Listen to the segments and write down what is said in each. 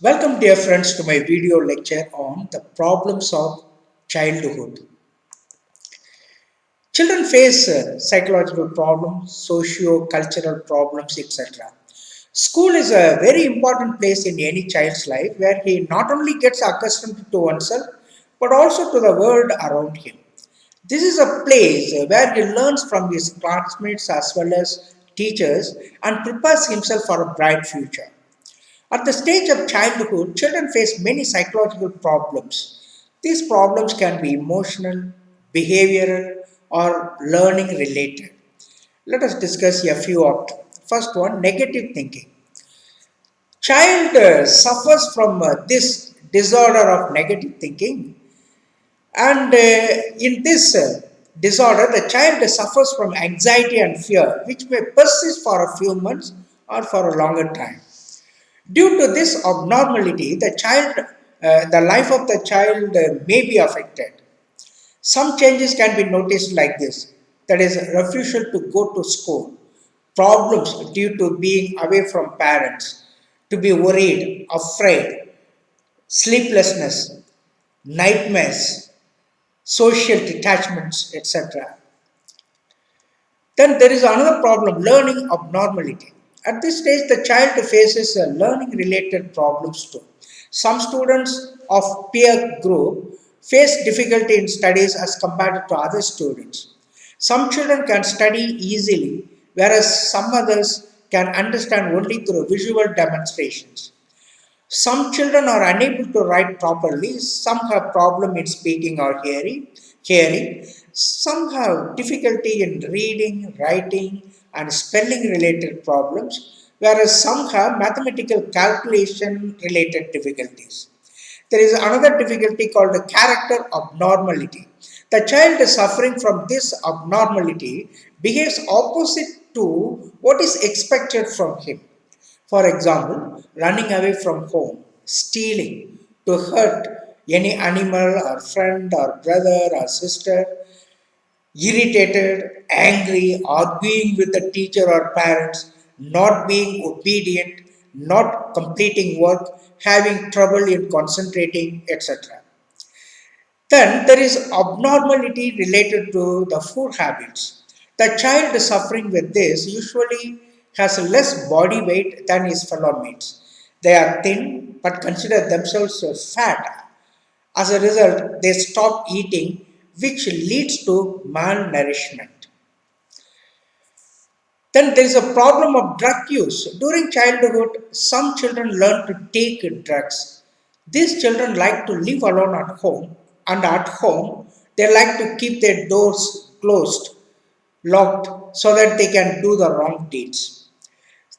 Welcome dear friends to my video lecture on the problems of childhood. Children face psychological problems, socio-cultural problems, etc. School is a very important place in any child's life where he not only gets accustomed to oneself but also to the world around him. This is a place where he learns from his classmates as well as teachers and prepares himself for a bright future. At the stage of childhood, children face many psychological problems. These problems can be emotional, behavioral, or learning related. Let us discuss a few of them. First one, negative thinking. Child suffers from this disorder of negative thinking, and in this disorder, the child suffers from anxiety and fear, which may persist for a few months or for a longer time. Due to this abnormality, the life of the child may be affected. Some changes can be noticed like this, that is, refusal to go to school, problems due to being away from parents, to be worried, afraid, sleeplessness, nightmares, social detachments, etc. Then there is another problem, learning abnormality. At this stage, the child faces learning related problems too. Some students of peer group face difficulty in studies as compared to other students. Some children can study easily, whereas some others can understand only through visual demonstrations. Some children are unable to write properly, some have problem in speaking or hearing. Some have difficulty in reading, writing and spelling related problems, whereas some have mathematical calculation related difficulties. There is another difficulty called the character abnormality. The child is suffering from this abnormality behaves opposite to what is expected from him. For example, running away from home, stealing, to hurt any animal or friend or brother or sister, irritated, angry, arguing with the teacher or parents, not being obedient, not completing work, having trouble in concentrating, etc. Then there is abnormality related to the food habits. The child suffering with this usually has less body weight than his fellow mates. They are thin but consider themselves fat. As a result, they stop eating, which leads to malnourishment. Then there is a problem of drug use. During childhood, some children learn to take drugs. These children like to live alone at home, and at home, they like to keep their doors closed, locked, so that they can do the wrong deeds.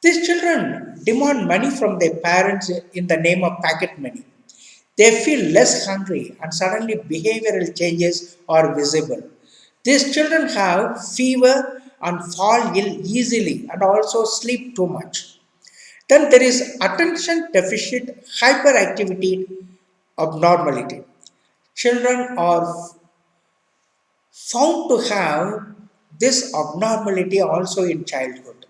These children demand money from their parents in the name of pocket money. They feel less hungry and suddenly behavioral changes are visible. These children have fever and fall ill easily and also sleep too much. Then there is attention deficit hyperactivity abnormality. Children are found to have this abnormality also in childhood.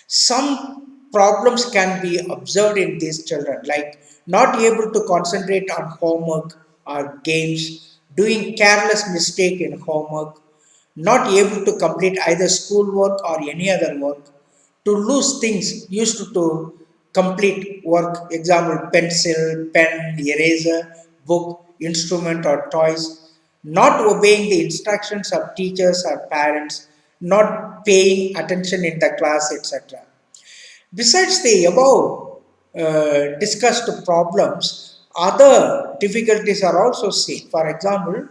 Some problems can be observed in these children, like not able to concentrate on homework or games, doing careless mistake in homework, not able to complete either schoolwork or any other work, to lose things used to complete work, example pencil, pen, eraser, book, instrument or toys, not obeying the instructions of teachers or parents, not paying attention in the class, etc. Besides the above discussed problems, other difficulties are also seen. For example,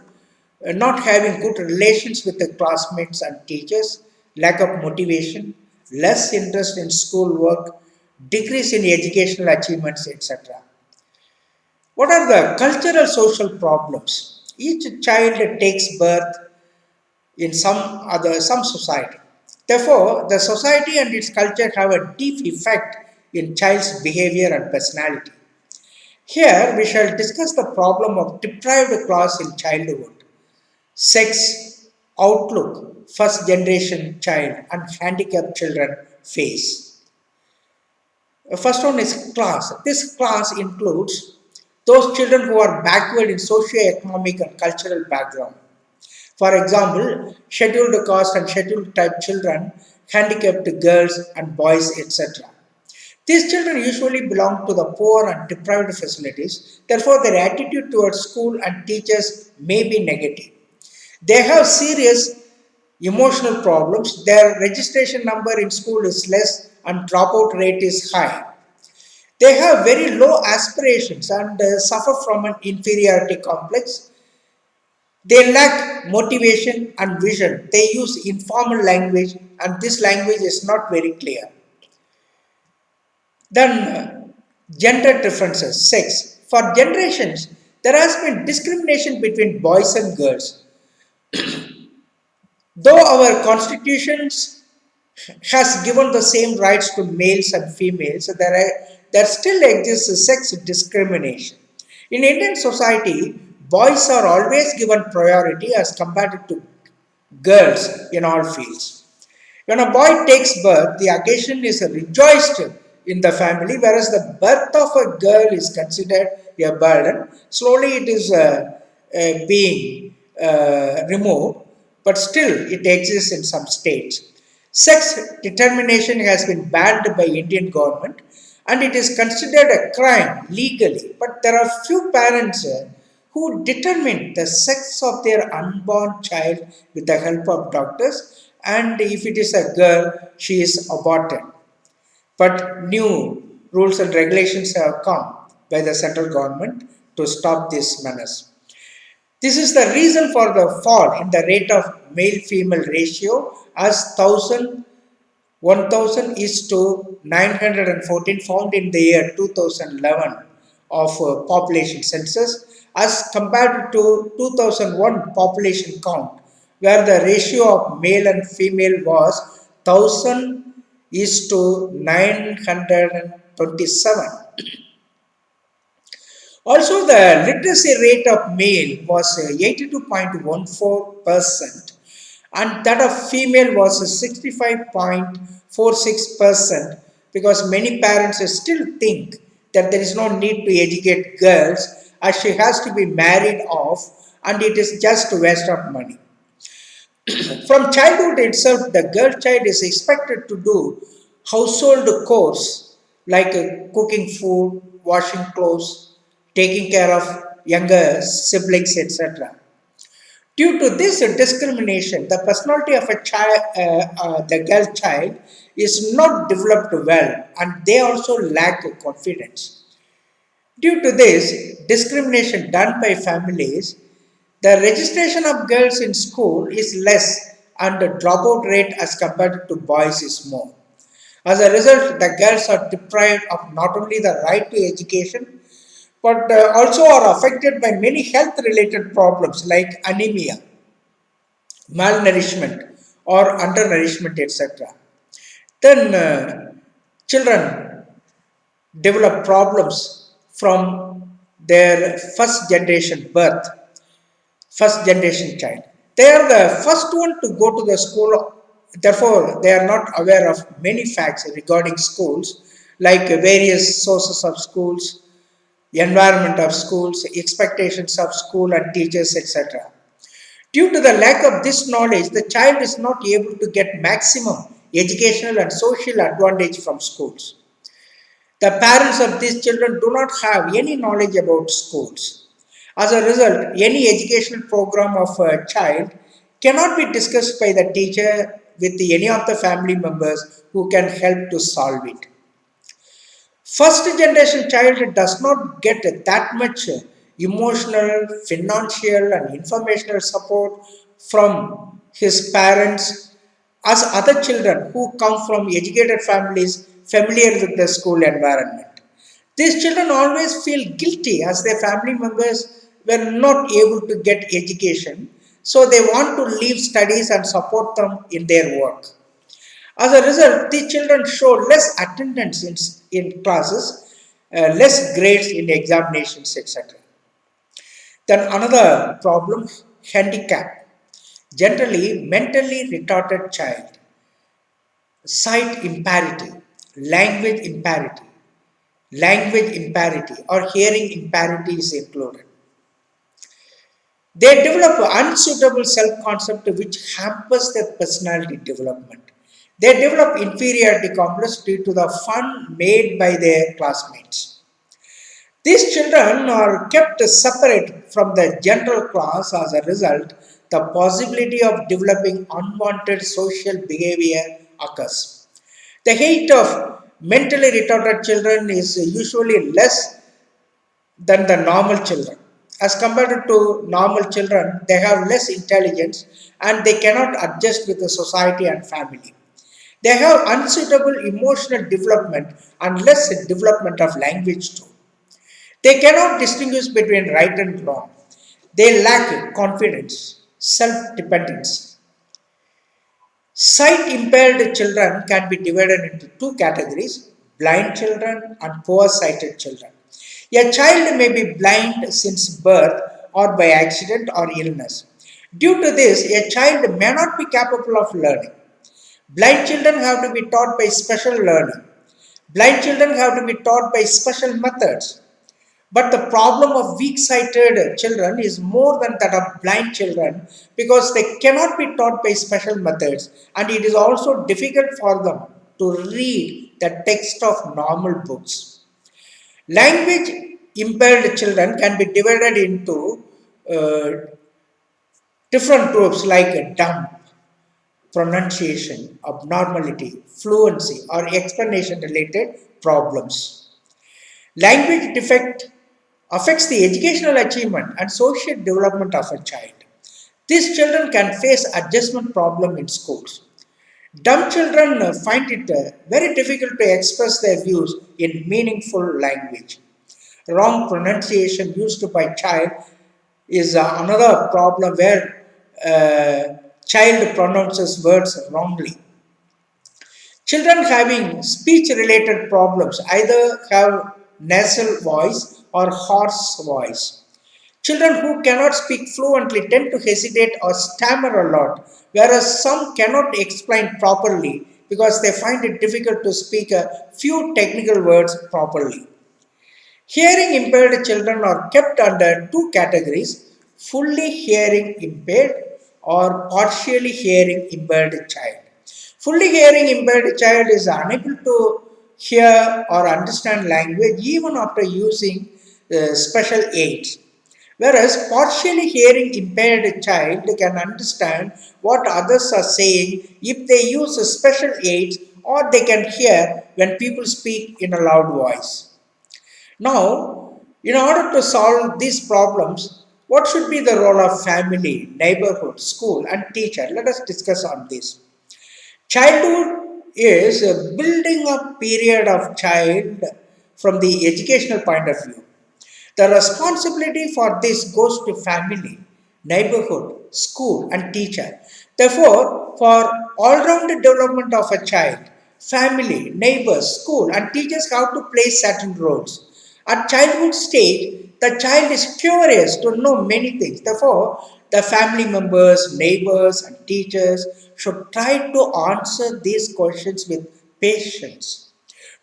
not having good relations with the classmates and teachers, lack of motivation, less interest in school work, decrease in educational achievements, etc. What are the cultural social problems? Each child takes birth in some society. Therefore, the society and its culture have a deep effect in child's behavior and personality. Here, we shall discuss the problem of deprived class in childhood, sex, outlook, first generation child, and handicapped children face. First one is class. This class includes those children who are backward in socio-economic and cultural background. For example, scheduled caste and scheduled type children, handicapped girls and boys, etc. These children usually belong to the poor and deprived facilities, therefore, their attitude towards school and teachers may be negative. They have serious emotional problems, their registration number in school is less, and dropout rate is high. They have very low aspirations and suffer from an inferiority complex. They lack motivation and vision. They use informal language, and this language is not very clear. Then, gender differences, sex. For generations, there has been discrimination between boys and girls. Though our constitutions has given the same rights to males and females, there still exists sex discrimination. In Indian society, boys are always given priority as compared to girls in all fields. When a boy takes birth, the occasion is rejoiced in the family, whereas the birth of a girl is considered a burden. Slowly it is being removed, but still it exists in some states. Sex determination has been banned by Indian government and it is considered a crime legally. But there are few parents who determine the sex of their unborn child with the help of doctors, and if it is a girl, she is aborted. But new rules and regulations have come by the central government to stop this menace. This is the reason for the fall in the rate of male female ratio as 1000 is to 914 found in the year 2011 of population census as compared to 2001 population count where the ratio of male and female was 1000 is to 927. Also, the literacy rate of male was 82.14% and that of female was 65.46% because many parents still think that there is no need to educate girls as she has to be married off and it is just a waste of money. From childhood itself, the girl child is expected to do household chores like cooking food, washing clothes, taking care of younger siblings, etc. Due to this discrimination, the personality of a child, the girl child, is not developed well and they also lack confidence. Due to this discrimination done by families, the registration of girls in school is less and the dropout rate as compared to boys is more. As a result, the girls are deprived of not only the right to education but also are affected by many health related problems like anemia, malnourishment, or undernourishment, etc. Then children develop problems from their first generation birth, first generation child. They are the first one to go to the school, therefore, they are not aware of many facts regarding schools like various sources of schools, environment of schools, expectations of school and teachers, etc. Due to the lack of this knowledge, the child is not able to get maximum educational and social advantage from schools. The parents of these children do not have any knowledge about schools. As a result, any educational program of a child cannot be discussed by the teacher with any of the family members who can help to solve it. First generation child does not get that much emotional, financial, and informational support from his parents as other children who come from educated families familiar with the school environment. These children always feel guilty as their family members were not able to get education, so they want to leave studies and support them in their work. As a result, the children show less attendance in classes, less grades in examinations, etc. Then another problem, handicap. Generally, mentally retarded child, sight impairity, language impairity, language impairity or hearing impairity is included. They develop unsuitable self-concept which hampers their personality development. They develop inferiority complex due to the fun made by their classmates. These children are kept separate from the general class. As a result, the possibility of developing unwanted social behavior occurs. The height of mentally retarded children is usually less than the normal children. As compared to normal children, they have less intelligence and they cannot adjust with the society and family. They have unsuitable emotional development and less development of language too. They cannot distinguish between right and wrong. They lack confidence, self dependence. Sight impaired children can be divided into two categories: blind children and poor sighted children. A child may be blind since birth or by accident or illness. Due to this, a child may not be capable of learning. Blind children have to be taught by special learning. Blind children have to be taught by special methods. But the problem of weak sighted children is more than that of blind children because they cannot be taught by special methods, and it is also difficult for them to read the text of normal books. Language impaired children can be divided into uh, different groups like dumb, pronunciation, abnormality, fluency, or explanation related problems. Language defect affects the educational achievement and social development of a child. These children can face adjustment problem in schools. Dumb children find it very difficult to express their views in meaningful language. Wrong pronunciation used by child is another problem where child pronounces words wrongly. Children having speech related problems either have nasal voice or hoarse voice. Children who cannot speak fluently tend to hesitate or stammer a lot, whereas some cannot explain properly because they find it difficult to speak a few technical words properly. Hearing impaired children are kept under two categories: fully hearing impaired or partially hearing impaired child. Fully hearing impaired child is unable to hear or understand language even after using special aids. Whereas partially hearing impaired child can understand what others are saying if they use special aids, or they can hear when people speak in a loud voice. Now, in order to solve these problems, what should be the role of family, neighborhood, school, and teacher? Let us discuss on this. Childhood is a building up period of child from the educational point of view. The responsibility for this goes to family, neighborhood, school, and teacher. Therefore, for all-round development of a child, family, neighbors, school, and teachers have to play certain roles. At childhood stage, the child is curious to know many things. Therefore, the family members, neighbors, and teachers should try to answer these questions with patience.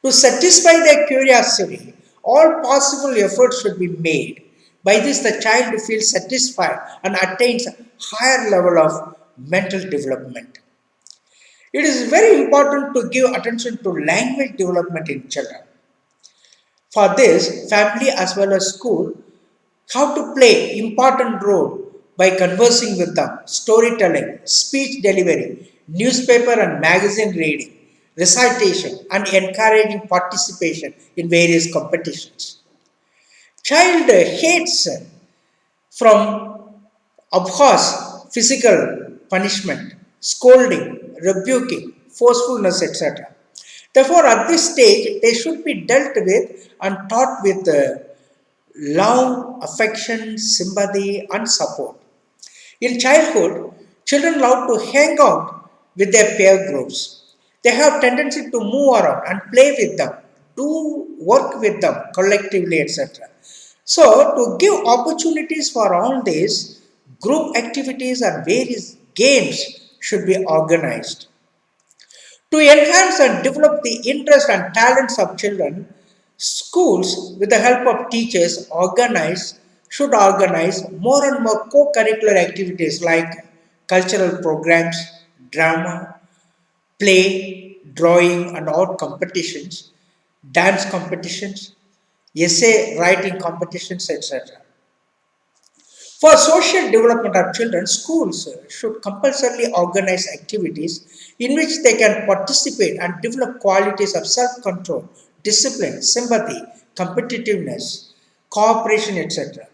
To satisfy their curiosity, all possible efforts should be made. By this, the child feels satisfied and attains a higher level of mental development. It is very important to give attention to language development in children. For this, family as well as school have to play important role by conversing with them, storytelling, speech delivery, newspaper and magazine reading, recitation, and encouraging participation in various competitions. Child hates from abhors physical punishment, scolding, rebuking, forcefulness, etc. Therefore, at this stage, they should be dealt with and taught with love, affection, sympathy, and support. In childhood, children love to hang out with their peer groups. They have tendency to move around and play with them, do work with them collectively, etc. So, to give opportunities for all this, group activities and various games should be organized. To enhance and develop the interest and talents of children, Schools, with the help of teachers, should organize more and more co-curricular activities like cultural programs, drama, play, drawing and art competitions, dance competitions, essay writing competitions, etc. For social development of children, schools should compulsorily organize activities in which they can participate and develop qualities of self-control, discipline, sympathy, competitiveness, cooperation, etc.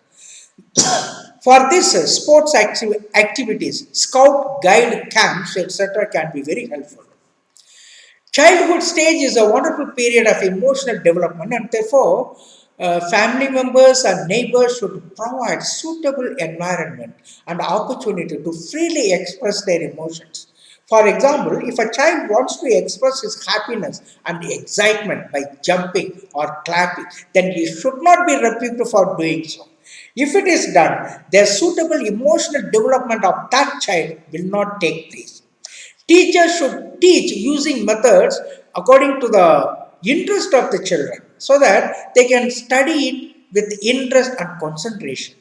For this, sports activities, scout, guide camps, etc. can be very helpful. Childhood stage is a wonderful period of emotional development, and therefore, family members and neighbors should provide suitable environment and opportunity to freely express their emotions. For example, if a child wants to express his happiness and excitement by jumping or clapping, then he should not be rebuked for doing so. If it is done, the suitable emotional development of that child will not take place. Teachers should teach using methods according to the interest of the children so that they can study it with interest and concentration.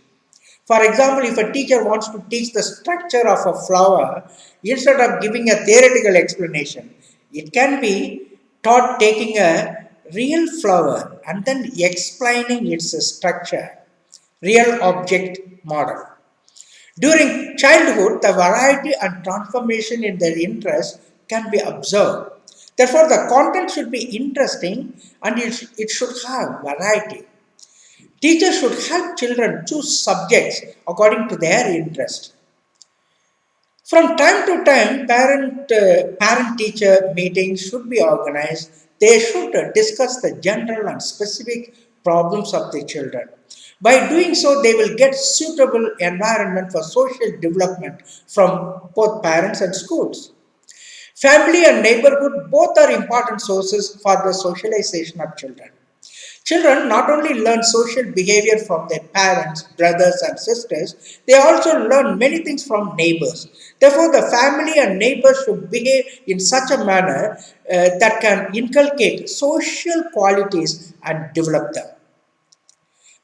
For example, if a teacher wants to teach the structure of a flower, instead of giving a theoretical explanation, it can be taught taking a real flower and then explaining its structure, real object model. During childhood, the variety and transformation in their interest can be observed. Therefore, the content should be interesting and it should have variety. Teachers should help children choose subjects according to their interest. From time to time, parent-teacher meetings should be organized. They should discuss the general and specific problems of the children. By doing so, they will get suitable environment for social development from both parents and schools. Family and neighborhood both are important sources for the socialization of children. Children not only learn social behavior from their parents, brothers, and sisters, they also learn many things from neighbors. Therefore, the family and neighbors should behave in such a manner that can inculcate social qualities and develop them.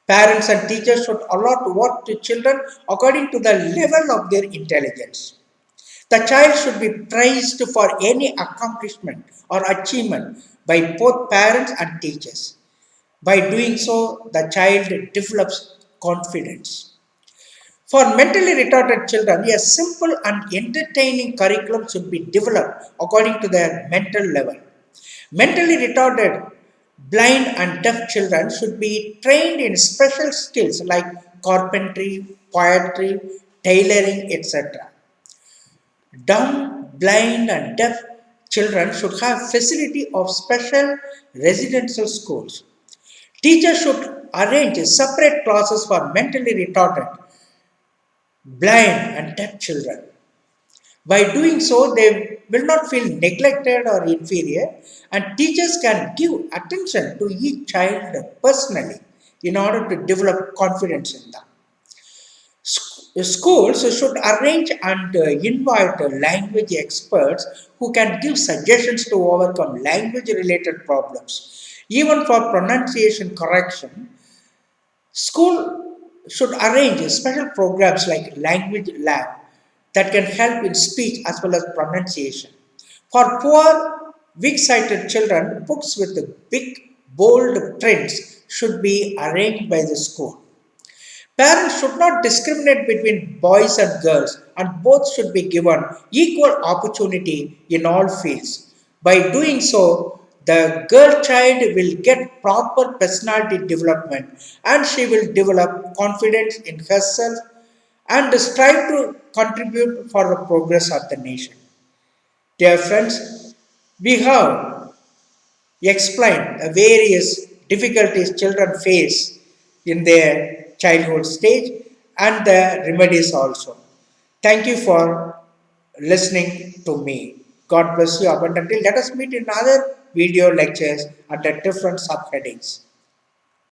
Parents and teachers should allot work to children according to the level of their intelligence. The child should be praised for any accomplishment or achievement by both parents and teachers. By doing so, the child develops confidence. For mentally retarded children, a simple and entertaining curriculum should be developed according to their mental level. Mentally retarded, blind, and deaf children should be trained in special skills like carpentry, poetry, tailoring, etc. Dumb, blind, and deaf children should have facility of special residential schools. Teachers should arrange separate classes for mentally retarded, blind, and deaf children. By doing so, they will not feel neglected or inferior, and teachers can give attention to each child personally in order to develop confidence in them. Schools should arrange and invite language experts who can give suggestions to overcome language related problems. Even for pronunciation correction, school should arrange special programs like language lab that can help in speech as well as pronunciation. For poor, weak-sighted children, books with big, bold prints should be arranged by the school. Parents should not discriminate between boys and girls, and both should be given equal opportunity in all fields. By doing so, the girl child will get proper personality development and she will develop confidence in herself and strive to contribute for the progress of the nation. Dear friends, we have explained the various difficulties children face in their childhood stage and the remedies also. Thank you for listening to me. God bless you abundantly. Let us meet in other video lectures under different subheadings.